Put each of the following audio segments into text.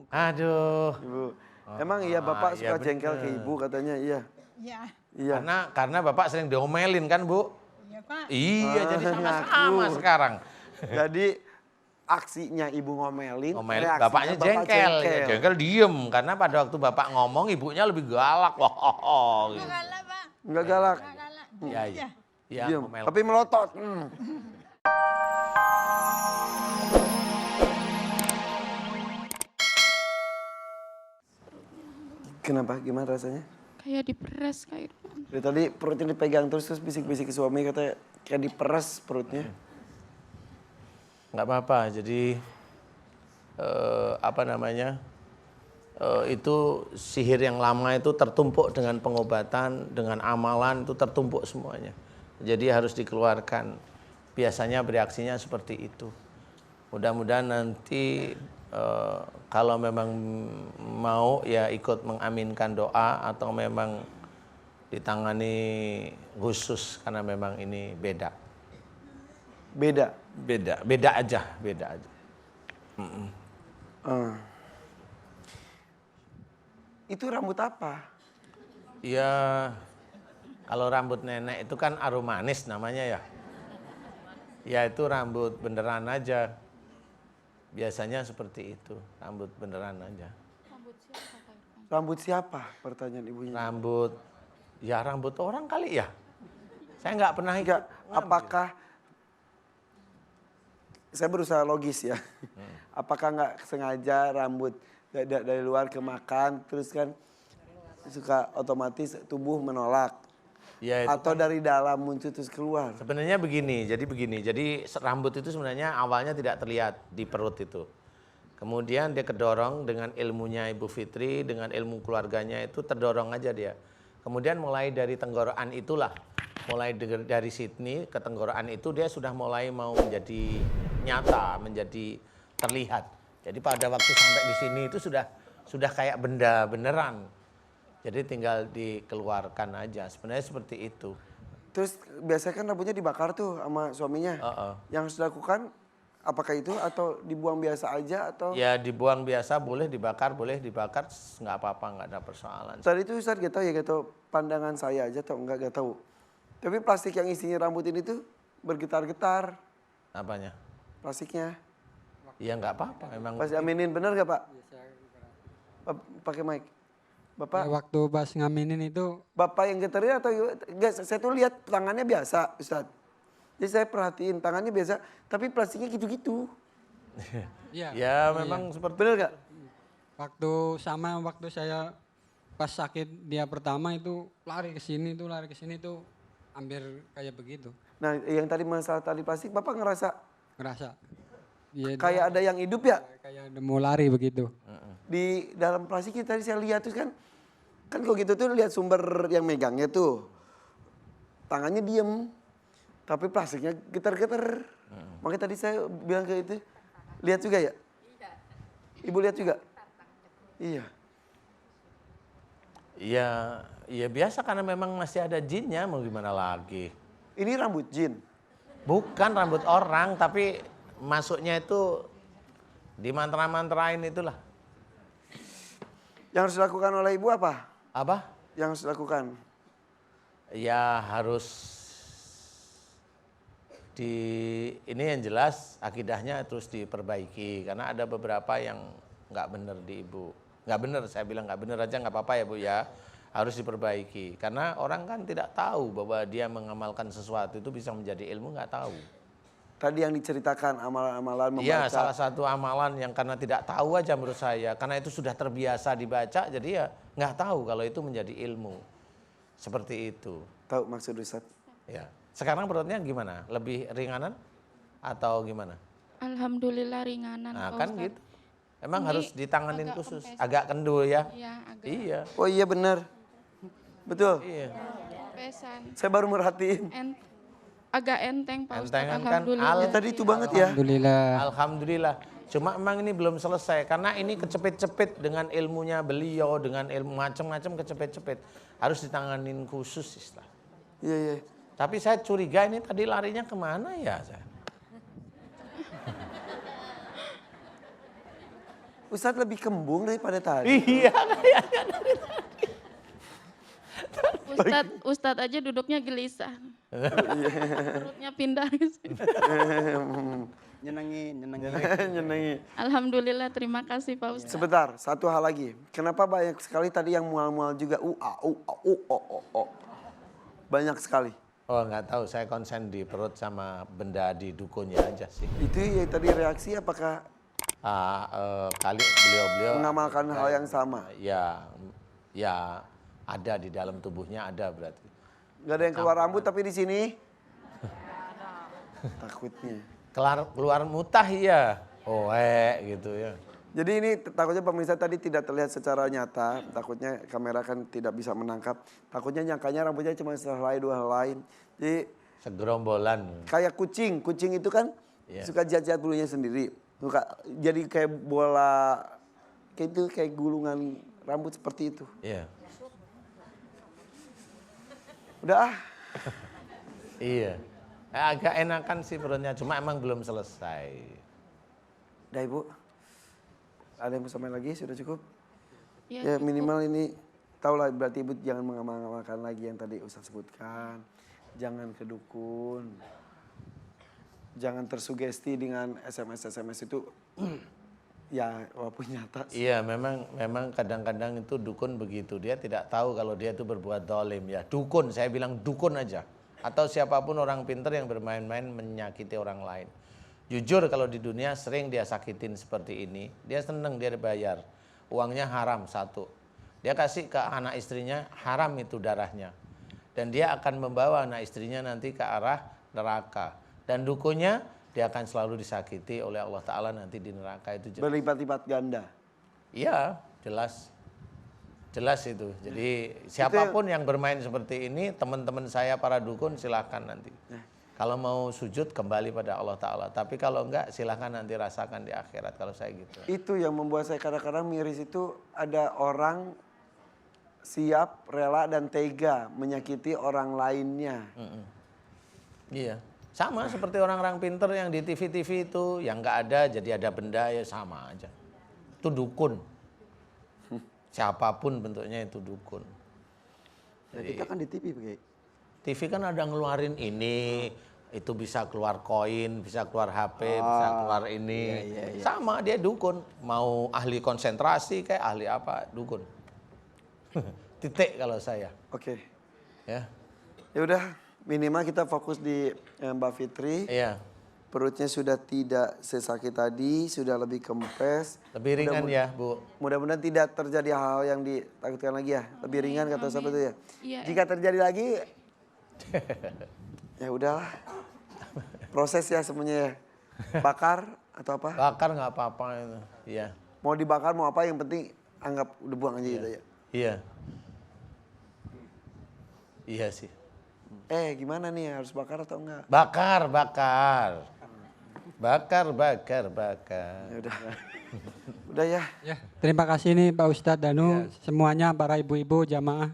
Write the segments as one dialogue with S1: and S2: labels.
S1: Aduh.
S2: Ibu. Emang iya Bapak
S1: iya
S2: suka jengkel
S1: bener.
S2: ke Ibu katanya, iya.
S3: Iya.
S2: Iya.
S1: Karena Bapak sering diomelin kan, Bu?
S3: Iya, Pak.
S1: Iya, jadi sama-sama
S2: ngaku.
S1: sekarang.
S2: Jadi aksinya Ibu ngomelin, reaksinya
S1: Bapaknya
S2: Bapak
S1: jengkel. Ya, jengkel diem. Karena pada waktu Bapak ngomong, ibunya lebih galak. Wah, gitu.
S3: Enggak galak, Pak.
S2: Enggak galak.
S3: Enggak galak.
S1: Iya, iya. Iya,
S2: Diem.
S1: ngomel.
S2: Tapi melotot. Kenapa? Gimana rasanya?
S4: Kayak diperas kayak gitu.
S2: Dari tadi perutnya dipegang terus bisik-bisik ke suami katanya kayak diperes perutnya.
S1: Nggak apa-apa, jadi itu sihir yang lama itu tertumpuk dengan pengobatan, dengan amalan itu tertumpuk semuanya. Jadi harus dikeluarkan. Biasanya bereaksinya seperti itu. Mudah-mudahan nanti kalau memang mau ya ikut mengaminkan doa atau memang ditangani khusus karena memang ini beda.
S2: Beda.
S1: Beda aja.
S2: Itu rambut apa?
S1: Ya, kalau rambut nenek itu kan aromanis namanya ya. Ya itu rambut beneran aja. Biasanya seperti itu, rambut beneran aja.
S2: Rambut siapa? Pertanyaan ibunya.
S1: Rambut orang kali ya. Saya nggak pernah
S2: Enggak, apakah saya berusaha logis ya. Apakah nggak sengaja rambut dari luar kemakan terus kan suka otomatis tubuh menolak.
S1: Ya,
S2: atau dari dalam muncul terus keluar.
S1: Sebenarnya begini. Jadi rambut itu sebenarnya awalnya tidak terlihat di perut itu. Kemudian dia kedorong dengan ilmunya Ibu Fitri, dengan ilmu keluarganya itu terdorong aja dia. Kemudian mulai dari tenggorokan itulah, mulai dari Sydney ke tenggorokan itu dia sudah mulai mau menjadi nyata, menjadi terlihat. Jadi pada waktu sampai di sini itu sudah kayak benda beneran. Jadi tinggal dikeluarkan aja, sebenarnya seperti itu.
S2: Terus biasanya kan rambutnya dibakar tuh sama suaminya. Yang harus dilakukan apakah itu atau dibuang biasa aja atau?
S1: Ya dibuang biasa, boleh dibakar, nggak apa-apa, nggak ada persoalan.
S2: Tadi itu Ustadz gak tahu ya, gak tahu pandangan saya aja atau enggak gak tahu. Tapi plastik yang isinya rambut ini tuh bergetar-getar.
S1: Apanya?
S2: Plastiknya.
S1: Ya nggak apa-apa, memang.
S2: Pas diaminin bener gak Pak? Pakai mic. Bapak?
S5: Ya, waktu pas ngaminin itu.
S2: Bapak yang getarin atau enggak? Saya tuh lihat tangannya biasa Ustadz. Jadi saya perhatiin tangannya biasa, tapi plastiknya gitu-gitu.
S5: Iya.
S1: Ya memang seperti.
S2: Bener gak?
S5: Waktu saya pas sakit dia pertama itu lari ke sini tuh hampir kayak begitu.
S2: Nah yang tadi masalah tali plastik, Bapak ngerasa
S5: Ya,
S2: kayak ada yang hidup ya?
S5: Kayak udah mau lari begitu.
S2: Di dalam plastiknya tadi saya lihat tuh kan kalau gitu tuh lihat sumber yang megangnya tuh. Tangannya diem, tapi plastiknya getar-getar. Makanya tadi saya bilang ke itu, lihat juga ya? Ibu lihat juga? Iya.
S1: Iya biasa karena memang masih ada jinnya, mau gimana lagi.
S2: Ini rambut jin?
S1: Bukan rambut orang, tapi masuknya itu di mantra-mantrain itulah.
S2: Yang harus dilakukan oleh ibu apa?
S1: Apa?
S2: Yang harus dilakukan?
S1: Ya harus ini yang jelas akidahnya terus diperbaiki. Karena ada beberapa yang nggak benar di ibu. Nggak benar, saya bilang nggak benar aja nggak apa-apa ya Bu ya. Harus diperbaiki. Karena orang kan tidak tahu bahwa dia mengamalkan sesuatu itu bisa menjadi ilmu, nggak tahu.
S2: Tadi yang diceritakan amalan-amalan membaca.
S1: Iya, salah satu amalan yang karena tidak tahu aja menurut saya. Karena itu sudah terbiasa dibaca, jadi ya nggak tahu kalau itu menjadi ilmu. Seperti itu.
S2: Tahu maksud Ustadz?
S1: Ya. Sekarang perutnya gimana? Lebih ringanan atau gimana?
S4: Alhamdulillah ringanan.
S1: Nah
S4: Pak
S1: kan
S4: Ustadz.
S1: gitu. Emang
S4: Ini
S1: harus ditanganin
S4: agak
S1: khusus.
S4: kempes.
S1: Agak kendul ya?
S4: Iya, agak
S1: Iya.
S2: Oh iya benar. Betul.
S1: Iya.
S4: pesan.
S2: Saya baru merhatiin.
S4: Agak enteng Pak Ustadz.
S1: Entengan kan
S4: Alhamdulillah.
S2: Ya, tadi itu banget ya.
S5: Alhamdulillah.
S1: Alhamdulillah. Cuma emang ini belum selesai karena ini kecepit-cepit dengan ilmunya beliau, dengan ilmu macam-macam kecepit-cepit. Harus ditanganin khusus istilah.
S2: Iya, iya.
S1: Tapi saya curiga ini tadi larinya kemana ya?
S2: Ustadz lebih kembung daripada tadi.
S1: Iya, kayaknya.
S4: Ustadz aja duduknya gelisah. Perutnya pindah.
S3: Nyenengin.
S2: Nyenengi.
S4: Alhamdulillah, terima kasih Pak Ustadz.
S2: Sebentar, satu hal lagi. Kenapa banyak sekali tadi yang mual-mual juga banyak sekali.
S1: Oh nggak tahu, saya konsen di perut sama benda di dukunnya aja sih.
S2: Itu ya tadi reaksi apakah
S1: Kali beliau
S2: mengamalkan hal yang sama?
S1: Ya ada di dalam tubuhnya ada berarti.
S2: Gak ada yang keluar rambut tapi di sini? Takutnya.
S1: Keluar mutah iya. Gitu ya.
S2: Jadi ini takutnya pemirsa tadi tidak terlihat secara nyata, takutnya kamera kan tidak bisa menangkap. Takutnya nyangkanya rambutnya cuma sehelai dua helai. Jadi
S1: Segerombolan.
S2: kayak kucing itu kan suka jat-jat bulunya sendiri. Suka jadi kayak bola, kayak itu kayak gulungan rambut seperti itu.
S1: Iya.
S2: Udah ah.
S1: Iya. Agak enakan sih perutnya, cuma emang belum selesai.
S2: Udah Ibu. Ada yang mau sampaikan lagi? Sudah cukup?
S4: Ya,
S2: Ya
S4: cukup.
S2: minimal ini tahulah berarti Ibu jangan mengamalkan lagi yang tadi Ustaz sebutkan. Jangan ke dukun. Jangan tersugesti dengan SMS itu ya walaupun nyata sih.
S1: Iya, memang kadang-kadang itu dukun begitu. Dia tidak tahu kalau dia itu berbuat dolim ya. Dukun, saya bilang dukun aja. Atau siapapun orang pintar yang bermain-main menyakiti orang lain. Jujur kalau di dunia sering dia sakitin seperti ini. Dia seneng, dia dibayar. Uangnya haram satu. Dia kasih ke anak istrinya, haram itu darahnya. Dan dia akan membawa anak istrinya nanti ke arah neraka. Dan dukunnya dia akan selalu disakiti oleh Allah Ta'ala nanti di neraka itu.
S2: Berlipat-lipat ganda.
S1: Iya, jelas. Jelas itu. Jadi siapapun yang bermain seperti ini, teman-teman saya para dukun silahkan nanti. Kalau mau sujud kembali pada Allah Ta'ala. Tapi kalau enggak silahkan nanti rasakan di akhirat kalau saya gitu.
S2: Itu yang membuat saya kadang-kadang miris itu ada orang siap, rela dan tega menyakiti orang lainnya.
S1: Iya. Sama seperti orang-orang pinter yang di TV-TV itu. Yang enggak ada jadi ada benda ya sama aja. Itu dukun. Siapapun bentuknya itu dukun.
S3: Ya, kita kan di TV begitu.
S1: TV kan ada ngeluarin ini, itu bisa keluar koin, bisa keluar HP, bisa keluar ini. Sama dia dukun, mau ahli konsentrasi kayak ahli apa, dukun. Titik kalau saya.
S2: Oke.
S1: Ya.
S2: Ya udah, minimal kita fokus di Mbak Fitri.
S1: Iya.
S2: Perutnya sudah tidak sesakit tadi, sudah lebih kempes.
S1: Lebih ringan ya, Bu.
S2: Mudah-mudahan tidak terjadi hal-hal yang ditakutkan lagi ya. Lebih ringan kata sahabat itu ya.
S4: Iya.
S2: Jika terjadi lagi, ya udahlah. Proses ya semuanya ya. Bakar atau apa?
S1: Bakar nggak apa-apa itu. Iya.
S2: Mau dibakar mau apa yang penting anggap udah buang aja gitu ya.
S1: Iya. Iya sih.
S2: Gimana nih harus bakar atau enggak?
S1: Bakar.
S2: Ya udah. Udah ya.
S5: Ya, terima kasih nih Pak Ustadz Danu, semuanya para ibu-ibu jamaah.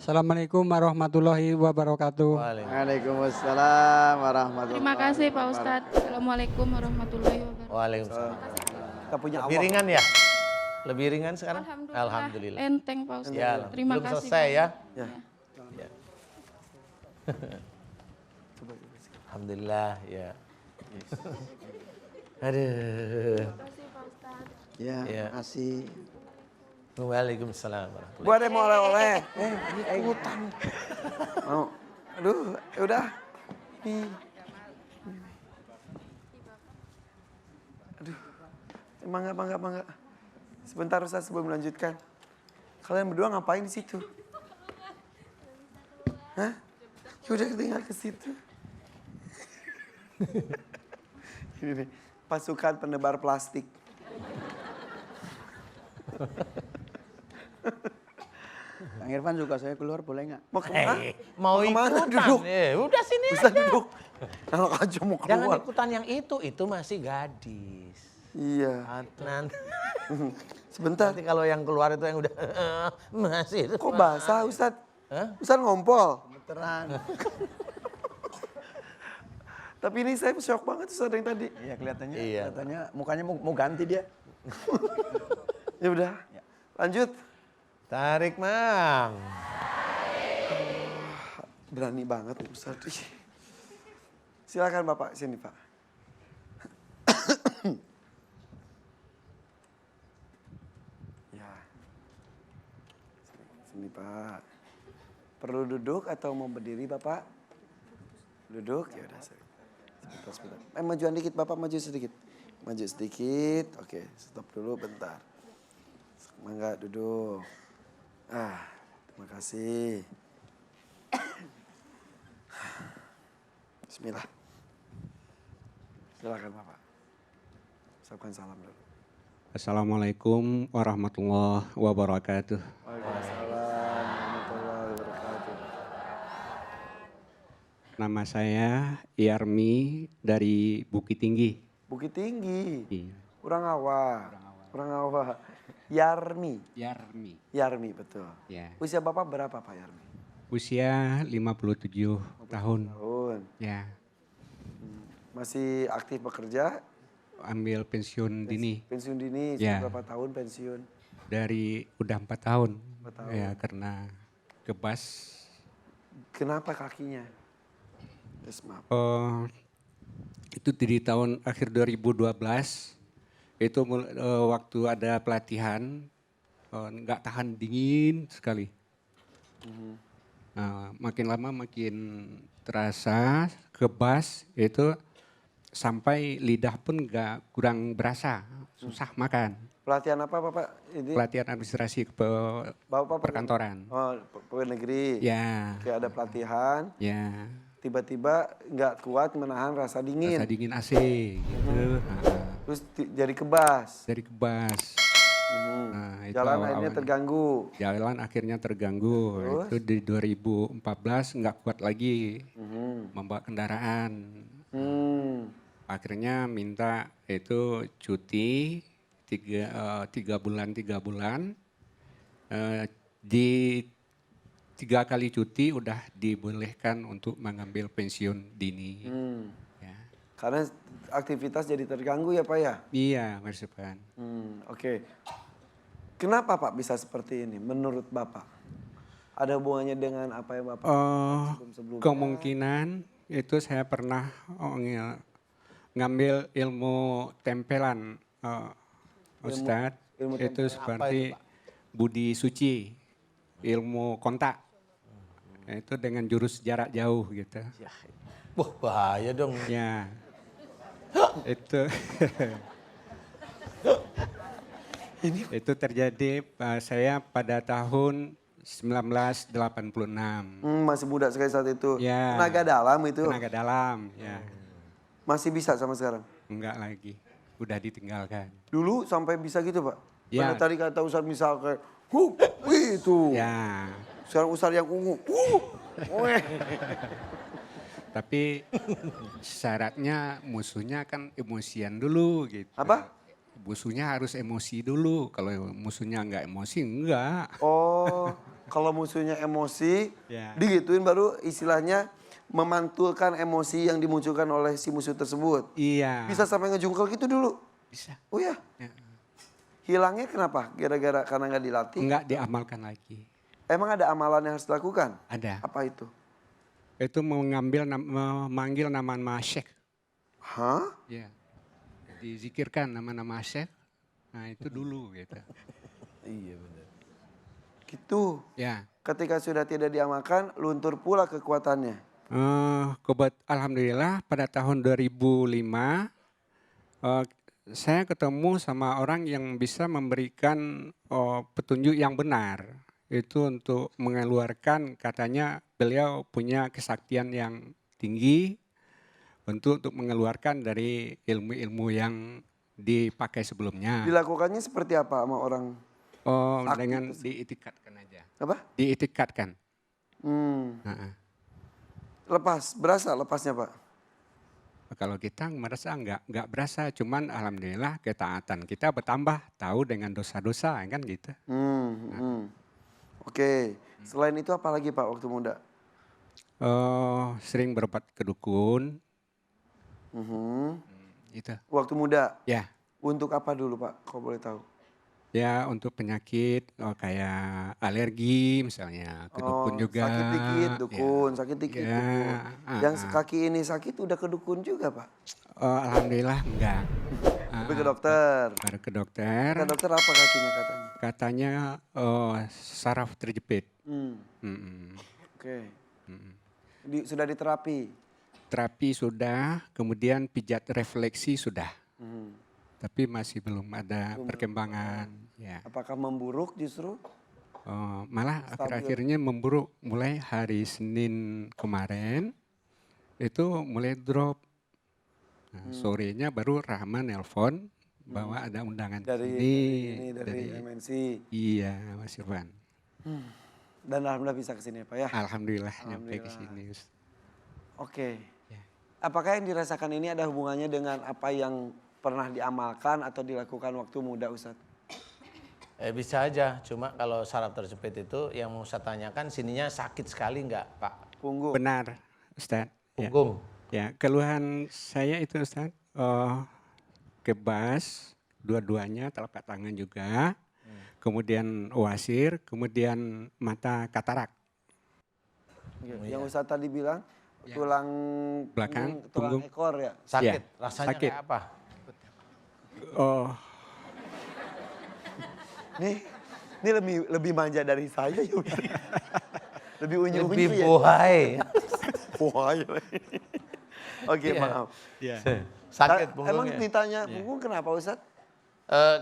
S5: Assalamualaikum warahmatullahi wabarakatuh.
S3: Waalaikumsalam warahmatullahi
S4: Terima kasih Pak Ustadz. Assalamualaikum warahmatullahi wabarakatuh.
S1: Waalaikumsalam.
S2: Kita punya
S1: Lebih
S2: Allah.
S1: ringan ya? Lebih ringan sekarang?
S4: Alhamdulillah. Enteng Pak Ustadz.
S1: Ya,
S4: Terima
S1: belum
S4: kasih.
S1: selesai ya.
S2: Ya.
S1: Ya. Alhamdulillah ya. Aduh.
S3: Ya,
S1: Ya.
S3: makasih.
S1: Waalaikumsalam warahmatullahi
S2: Bu ada yang mau oleh-oleh. Ini hutan. Mau. Aduh, ya udah. Nih. Aduh. Mangga. Sebentar Ustaz sebelum melanjutkan. Kalian berdua ngapain di situ? Hah? Ya udah tinggal ke situ. Ini nih, pasukan penebar plastik.
S3: Kang Irfan juga saya keluar boleh nggak?
S2: Mau kemana?
S1: Mau
S2: kemana?
S1: ikutan?
S2: Duduk.
S1: Udah sini
S2: Bisa
S1: aja.
S2: duduk. Enak aja mau
S1: Jangan
S2: keluar.
S1: ikutan yang itu masih gadis.
S2: Iya.
S1: Nanti,
S2: Sebentar.
S1: nanti kalau yang keluar itu yang udah masih.
S2: Kok basah Ustadz?
S1: Hah?
S2: Ustadz ngompol.
S3: Veteran.
S2: Tapi ini saya shock banget Ustadz yang tadi.
S3: Iya kelihatannya,
S1: Iya.
S3: kelihatannya mukanya mau ganti dia.
S2: Ya udah, lanjut.
S1: Tarik, Mang.
S2: Berani banget nih Ustaz. Ih. Silakan Bapak, sini Pak. Ya. Sini Pak. Perlu duduk atau mau berdiri Bapak? Duduk, ya udah. Sebentar. Majuan dikit Bapak, maju sedikit. Maju sedikit, oke stop dulu bentar. Mangga duduk. Terima kasih. Bismillah. Silakan Bapak. Ucapkan salam dulu.
S6: Assalamualaikum warahmatullahi wabarakatuh.
S2: Waalaikumsalam warahmatullahi wabarakatuh.
S6: Nama saya Yarmi dari Bukit Tinggi.
S2: Bukit Tinggi.
S6: Iya.
S2: Kurang Awa. Yarmi. Yarmi betul.
S6: Ya.
S2: Usia Bapak berapa Pak Yarmi?
S6: Usia 57 tahun.
S2: Tahun.
S6: Ya.
S2: Masih aktif bekerja?
S6: Ambil pensiun dini
S2: Pensiun dini,
S6: Ya.
S2: berapa tahun pensiun?
S6: dari udah 4 tahun.
S2: 4 tahun.
S6: Ya, karena kebas.
S2: Kenapa kakinya? Yes, maaf.
S6: Itu di tahun akhir 2012 itu waktu ada pelatihan nggak tahan dingin sekali. Nah, makin lama makin terasa kebas itu sampai lidah pun nggak kurang berasa, susah makan.
S2: Pelatihan apa Bapak? Ini
S6: Pelatihan administrasi
S2: Bapak
S6: perkantoran.
S2: Oh, pegawai negeri.
S6: Ya,
S2: Kayak ada pelatihan,
S6: ya.
S2: tiba-tiba nggak kuat menahan rasa dingin.
S6: Rasa dingin AC gitu. Nah,
S2: Terus jadi kebas.
S6: dari kebas. Nah, itu
S2: Jalan akhirnya
S6: awal-awalnya.
S2: terganggu.
S6: Jalan akhirnya terganggu.
S2: Terus?
S6: Itu di 2014 nggak kuat lagi membawa kendaraan. Akhirnya minta itu cuti 3 bulan. Di 3 kali cuti udah dibolehkan untuk mengambil pensiun dini. Ya.
S2: Karena aktivitas jadi terganggu ya Pak ya?
S6: Iya, Mas Irfan.
S2: Oke. Kenapa Pak bisa seperti ini menurut Bapak? Ada hubungannya dengan apa yang Bapak sebelum-sebelumnya?
S6: Kemungkinan itu saya pernah ngambil ilmu tempelan, Ustadz.
S2: ilmu
S6: Itu seperti Budi Suci, ilmu kontak. Itu dengan jurus jarak jauh gitu.
S1: Wah, bahaya dong.
S6: Ya, itu itu terjadi saya pada tahun 1986.
S2: Masih muda sekali saat itu.
S6: Ya.
S2: Tenaga dalam itu.
S6: Tenaga dalam, ya.
S2: Masih bisa sama sekarang?
S6: Enggak lagi, udah ditinggalkan.
S2: Dulu sampai bisa gitu Pak?
S6: Ya.
S2: Pada tadi kata Ustadz misal kayak, itu.
S6: Ya,
S2: Sekarang Ustadz yang ungu, weh.
S6: tapi syaratnya musuhnya kan emosian dulu gitu.
S2: Apa?
S6: Musuhnya harus emosi dulu. Kalau musuhnya enggak emosi, enggak.
S2: Oh, kalau musuhnya emosi,
S6: Ya.
S2: digituin baru istilahnya memantulkan emosi yang dimunculkan oleh si musuh tersebut.
S6: Iya.
S2: Bisa sampai ngejungkel gitu dulu?
S6: Bisa.
S2: Oh ya?
S6: Ya.
S2: Hilangnya kenapa? Gara-gara karena nggak dilatih?
S6: Enggak diamalkan lagi.
S2: Emang ada amalan yang harus dilakukan?
S6: Ada.
S2: Apa itu?
S6: Itu memanggil nama-nama syekh.
S2: Hah?
S6: Ya. Dizikirkan nama-nama syekh. Nah, itu dulu gitu.
S1: Iya benar.
S2: Gitu.
S6: Ya.
S2: Ketika sudah tidak diamalkan, luntur pula kekuatannya.
S6: Alhamdulillah pada tahun 2005 saya ketemu sama orang yang bisa memberikan petunjuk yang benar. Itu untuk mengeluarkan, katanya beliau punya kesaktian yang tinggi untuk mengeluarkan dari ilmu-ilmu yang dipakai sebelumnya.
S2: Dilakukannya seperti apa sama orang? sakti
S6: Dengan diitikatkan aja.
S2: Apa?
S6: Diitikatkan.
S2: Hmm. Lepas, berasa lepasnya Pak?
S6: Kalau kita merasa nggak berasa, cuman alhamdulillah ketaatan kita bertambah, tahu dengan dosa-dosa kan gitu.
S2: Oke, selain itu apa lagi Pak waktu muda?
S6: Sering berobat ke dukun. Gitu.
S2: Waktu muda?
S6: Ya,
S2: Untuk apa dulu Pak, kalau boleh tahu?
S6: Ya untuk penyakit kayak alergi misalnya, ke dukun juga.
S2: Sakit dikit
S6: ya.
S2: dukun, sakit dikit
S6: Ya,
S2: dukun. Yang kaki ini sakit udah ke dukun juga Pak?
S6: Alhamdulillah enggak.
S2: Tapi ke dokter.
S6: Baru ke dokter,
S2: Kata dokter apa kakinya katanya?
S6: katanya saraf terjepit.
S2: Hmm,
S6: Mm-mm.
S2: oke. Sudah diterapi?
S6: Terapi sudah, kemudian pijat refleksi sudah.
S2: Hmm.
S6: Tapi masih belum ada perkembangan. Ya.
S2: Apakah memburuk justru?
S6: Malah akhir-akhirnya memburuk. Mulai hari Senin kemarin itu mulai drop. Nah, sorenya baru Rahman nelpon bahwa ada undangan
S2: Dari MNC.
S6: Iya, Mas Irwan.
S2: Dan alhamdulillah bisa ke sini Pak ya.
S6: Alhamdulillah nyampe ke sini. Ustaz.
S2: Oke.
S6: Ya.
S2: Apakah yang dirasakan ini ada hubungannya dengan apa yang pernah diamalkan atau dilakukan waktu muda Ustadz?
S1: Bisa aja, cuma kalau saraf terjepit itu yang mau saya tanyakan sininya sakit sekali enggak Pak?
S2: Punggung.
S6: Benar, Ustaz. Ya.
S1: Punggung.
S6: Ya, keluhan saya itu Ustaz, kebas, dua-duanya telapak tangan juga, kemudian wasir, kemudian mata katarak.
S2: Yang Ustadz tadi bilang tulang
S6: Belakang,
S2: tulang
S6: punggung.
S2: ekor ya.
S1: Sakit,
S6: Ya,
S1: rasanya
S6: sakit.
S1: kayak apa?
S2: Ini lebih manja dari saya ya. Lebih unyu-unyu
S1: Lebih
S2: ya.
S1: bohai.
S2: Bohai. Oke,
S1: Iya.
S2: maaf.
S1: Sakit
S2: Emang
S1: punggungnya.
S2: ditanya punggung kenapa Ustadz?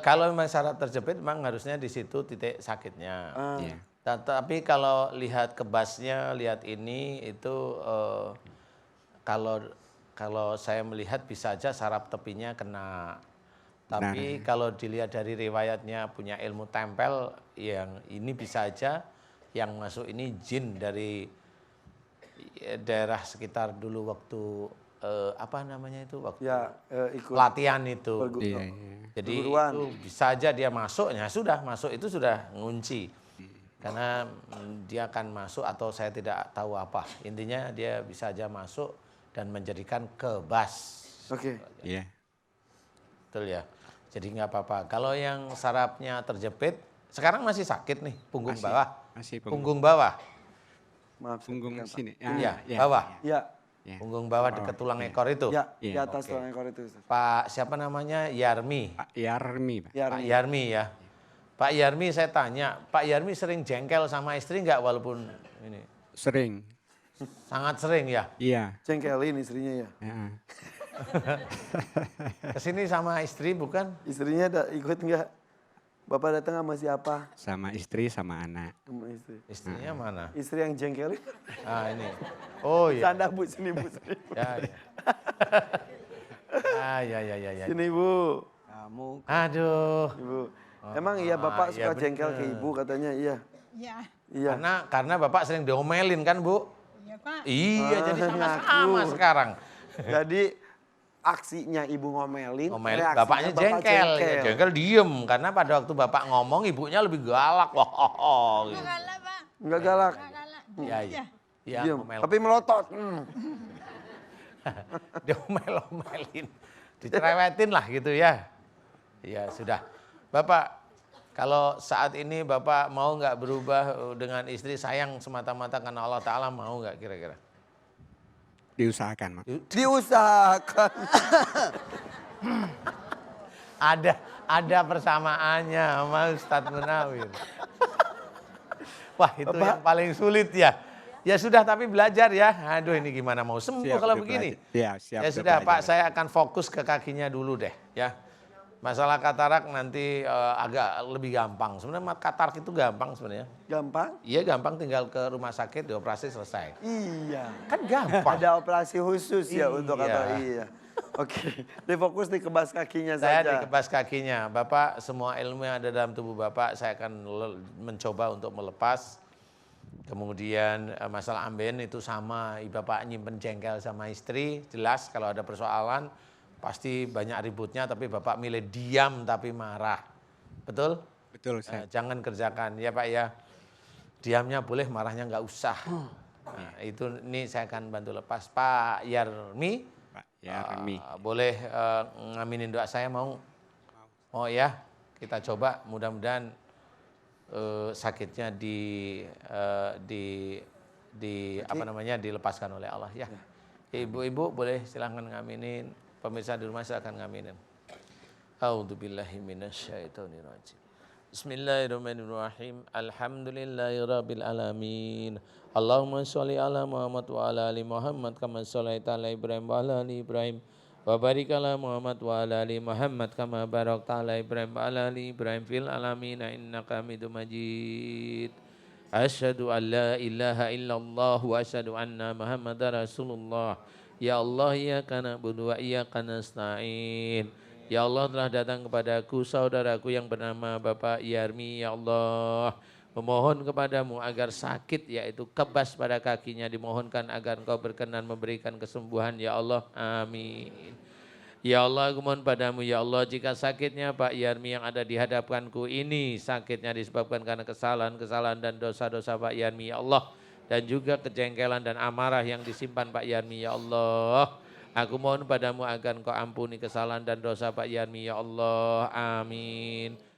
S1: Kalau memang saraf terjepit memang harusnya di situ titik sakitnya.
S6: Ya.
S1: Tapi kalau lihat kebasnya, lihat ini itu kalau saya melihat bisa aja saraf tepinya kena. Tapi kalau dilihat dari riwayatnya punya ilmu tempel, yang ini bisa aja yang masuk ini jin dari daerah sekitar dulu waktu apa namanya itu waktu
S2: Ikut
S1: pelatihan itu.
S6: Iya, iya.
S1: Jadi
S2: Perguruan.
S1: itu bisa aja dia masuknya sudah masuk itu sudah ngunci. Karena dia akan masuk atau saya tidak tahu apa. Intinya dia bisa aja masuk dan menjadikan kebas.
S2: Oke.
S6: Iya.
S1: Betul ya. Jadi nggak apa-apa. Kalau yang sarafnya terjepit, sekarang masih sakit nih punggung
S6: Masih,
S1: bawah.
S6: masih
S1: Punggung bawah.
S2: Maaf.
S6: punggung sini.
S1: Iya,
S6: ya,
S1: bawah.
S2: Ya,
S6: ya.
S1: Punggung bawah dekat tulang ekor itu.
S2: ya, di
S6: Iya,
S2: atas
S1: oke.
S2: tulang ekor itu Ustadz.
S1: Pak siapa namanya? Yarmi.
S6: Pak Yarmi, Pak.
S2: Ya,
S1: Pak Yarmi ya. Pak Yarmi saya tanya, Pak Yarmi sering jengkel sama istri nggak walaupun ini?
S6: Sering.
S1: Sangat sering ya.
S6: Iya.
S2: cengkelin istrinya ya.
S6: Ya.
S1: Kesini sama istri bukan?
S2: Istrinya ada ikut nggak? Bapak datang sama siapa?
S6: Sama istri, sama anak.
S2: Sama istri.
S1: Istrinya mana?
S2: Istri yang jengkelin.
S1: Ah ini. Oh iya.
S2: Canda bu, sini bu. Sini bu.
S1: Ya, ya. Ah ya ya ya ya.
S2: Sini bu.
S3: Kamu
S1: Aduh.
S2: Ibu. Emang iya bapak
S1: iya
S2: suka jengkel ke
S1: bener.
S2: ibu katanya iya.
S7: Iya,
S2: Iya.
S1: Karena Bapak sering diomelin kan, Bu?
S7: iya Pak.
S1: Iya, jadi sama-sama
S2: ngaku.
S1: sekarang.
S2: Jadi aksinya ibu ngomelin,
S1: Ngomel,
S2: reaksinya
S1: bapaknya
S2: bapak
S1: jengkel. Ya, jengkel diem karena pada waktu Bapak ngomong ibunya lebih galak. Wah, gitu.
S7: Enggak galak Pak,
S2: Enggak galak,
S7: enggak galak.
S1: Iya, iya. Iya,
S2: diem.
S1: ngomel.
S2: Tapi melotot.
S1: Diomel-omelin. Dicerewetin lah gitu ya. Ya sudah. Bapak, kalau saat ini Bapak mau nggak berubah dengan istri sayang semata-mata karena Allah Ta'ala mau nggak kira-kira?
S6: Diusahakan, Mak.
S2: Diusahakan.
S1: Ada persamaannya sama Ustadz Munawir. Wah itu yang paling sulit ya. Ya sudah tapi belajar ya. Aduh ini gimana mau sembuh
S6: Siap,
S1: kalau
S6: udah
S1: begini.
S6: belajar. Ya, siap,
S1: Ya
S6: udah
S1: sudah Pak
S6: belajar.
S1: saya akan fokus ke kakinya dulu deh ya. Masalah katarak nanti agak lebih gampang. Sebenarnya katarak itu gampang sebenarnya.
S2: Gampang?
S1: Iya gampang tinggal ke rumah sakit dioperasi selesai.
S2: Iya.
S1: Kan gampang.
S2: Ada operasi khusus ya untuk
S1: Iya.
S2: atau iya. Oke, difokus di kebas kakinya
S1: Saya
S2: saja.
S1: dikebas kakinya. Bapak semua ilmu yang ada dalam tubuh Bapak saya akan mencoba untuk melepas. Kemudian masalah amben itu sama, Bapak nyimpen jengkel sama istri, jelas kalau ada persoalan pasti banyak ributnya tapi Bapak milih diam tapi marah. Betul?
S6: Betul, Ustaz.
S1: Jangan kerjakan ya Pak ya. Diamnya boleh, marahnya nggak usah. Nah, itu ini saya akan bantu lepas. Pak Yarmi,
S6: Pak Yarmi.
S1: boleh ngaminin doa saya mau? Oh ya, kita coba mudah-mudahan sakitnya apa namanya dilepaskan oleh Allah ya. Ibu-ibu boleh silahkan ngaminin, pemirsa di rumah silahkan ngaminin. A'udzubillahi minasyaitonirrajim. Bismillahirrahmanirrahim. Alhamdulillahirabbil alamin. Allahumma sholli ala Muhammad wa ala ali Muhammad kama shallaita ala Ibrahim wa ala ali Ibrahim. Wa barik ala Muhammad wa ala ali Muhammad kama barakta ala Ibrahim wa ala ali Ibrahim fil alamin innaka Hamidum Majid. Asyhadu an la ilaha illallah wa asyhadu anna Muhammadar Rasulullah. Ya Allah, iyyaka na'budu wa iyyaka nasta'in. Ya Allah, telah datang kepadaku saudaraku yang bernama Bapak Yarmi, ya Allah. Memohon kepadamu agar sakit yaitu kebas pada kakinya dimohonkan agar Engkau berkenan memberikan kesembuhan, ya Allah. Amin. Ya Allah, aku mohon padamu ya Allah, jika sakitnya Pak Yarmi yang ada di hadapanku ini sakitnya disebabkan karena kesalahan dan dosa-dosa Pak Yarmi ya Allah, dan juga kejengkelan dan amarah yang disimpan Pak Yarmi ya Allah, aku mohon padamu agar Engkau ampuni kesalahan dan dosa Pak Yarmi ya Allah. Amin.